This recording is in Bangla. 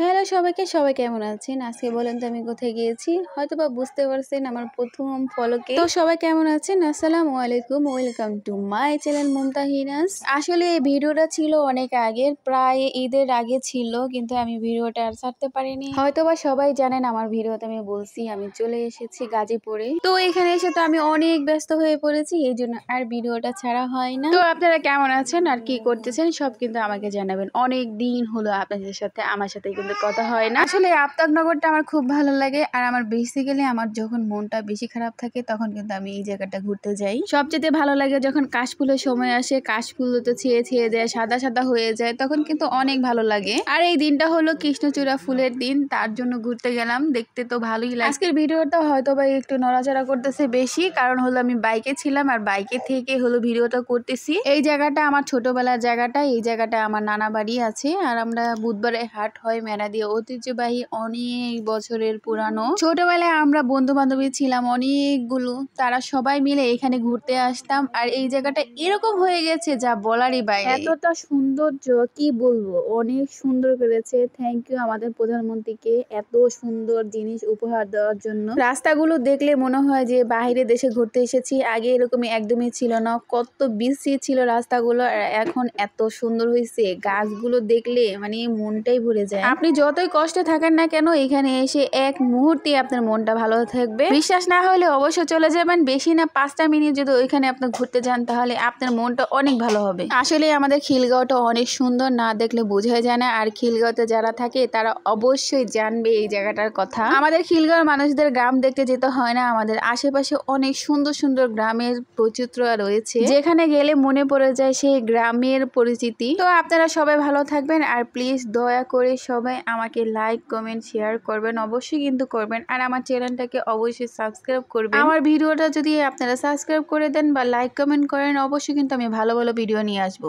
হ্যালো সবাইকে, সবাই কেমন আছেন? আজকে বলেন তো আমি কোথায় গিয়েছি? হয়তোবা বুঝতে পারছেন আমার প্রথম ফলোকে। তো সবাই কেমন আছেন? আসসালামু আলাইকুম, ওয়েলকাম টু মাই চ্যানেল মুমতাহিনাস। আসলে এই ভিডিওটা ছিল অনেক আগের, প্রায় ঈদের আগে ছিল, কিন্তু আমি ভিডিওটা আর ছাড়তে পারিনি। হয়তোবা সবাই জানেন আমার ভিডিওতে আমি বলছি আমি চলে এসেছি গাজীপুরে। তো এখানে এসে তো আমি অনেক ব্যস্ত হয়ে পড়েছি, এই জন্য আর ভিডিওটা ছাড়া হয় না। তো আপনারা কেমন আছেন আর কি করতেছেন সব কিন্তু আমাকে জানাবেন। অনেক দিন হলো আপনাদের সাথে আমার সাথে কিন্তু কথা হয় না। আসলে আফতাবনগরটা আমার খুব ভালো লাগে, আর আমার বেসিক্যালি আমার যখন মনটা বেশি খারাপ থাকে তখন কিন্তু আমি এই জায়গাটা ঘুরতে যাই। সবচেয়ে ভালো লাগে যখন কাশফুলের সময় আসে, কাশফুল তো ছেয়ে ছেয়ে যায়, সাদা সাদা হয়ে যায়, তখন কিন্তু অনেক ভালো লাগে। আর এই দিনটা হলো কৃষ্ণচূড়া ফুলের দিন, তার জন্য ঘুরতে গেলাম। দেখতে তো ভালোই লাগে। আজকের ভিডিওটা হয়তো বা একটু নড়াচড়া করতেছে বেশি, কারণ হলো আমি বাইকে ছিলাম আর বাইকে থেকে হলো ভিডিওটা করতেছি। এই জায়গাটা আমার ছোটবেলার জায়গাটা, এই জায়গাটা আমার নানা বাড়ি আছে, আর আমরা বুধবারে হাট হয় মেলা দিয়ে, ঐতিহ্যবাহী অনেক বছরের পুরানো। ছোটবেলায় আমরা বন্ধু বান্ধবী ছিলাম অনেকগুলো, তারা সবাই মিলে এখানে ঘুরতে আসতাম। আর এই জায়গাটা এরকম হয়ে গেছে যা বলারই বাইরে। এতটা সৌন্দর্য কি বলবো, অনেক সুন্দর করেছে। থ্যাংক ইউ আমাদের প্রধানমন্ত্রীকে এত সুন্দর জিনিস উপহার দেওয়ার জন্য। রাস্তাগুলো দেখলে মনে হয় যে বাইরে দেশে ঘুরতে এসেছি। আগে এরকমই একদমই ছিল না, কত বিশ্রী ছিল রাস্তাগুলো, আর এখন এত সুন্দর হয়েছে। গাছগুলো দেখলে মানে মনটাই ভরে যায়। আপনি যতই কষ্টে থাকেন না কেন, এখানে এসে এক মুহূর্তে আপনার মনটা ভালো থাকবে। বিশ্বাস না হলে অবশ্যই চলে যাবেন, বেশি না 5টা মিনিট যদি ওইখানে আপনি ঘুরতে যান তাহলে আপনার মনটা অনেক ভালো হবে। আসলে আমাদের খিলগাঁওটা অনেক সুন্দর, না দেখলে বোঝাই যায় না। আর খিলগাঁওতে যারা থাকে তারা অবশ্যই জানবে এই জায়গাটার কথা। আমাদের খিলগাঁওর মানুষদের গ্রাম দেখতে যেতে হয় না, আমাদের আশেপাশে অনেক সুন্দর সুন্দর গ্রামের বৈচিত্র্য রয়েছে, যেখানে গেলে মনে পড়ে যায় সেই গ্রামের পরিচিতি। তো আপনারা সবাই ভালো থাকবেন, আর প্লিজ দয়া করে সবাই আমাকে লাইক কমেন্ট শেয়ার করবেন, অবশ্যই কিন্তু করবেন। আর আমার চ্যানেলটাকে অবশ্যই সাবস্ক্রাইব করবেন। আমার ভিডিওটা যদি আপনারা সাবস্ক্রাইব করে দেন বা লাইক কমেন্ট করেন, অবশ্যই কিন্তু আমি ভালো ভালো ভিডিও নিয়ে আসবো।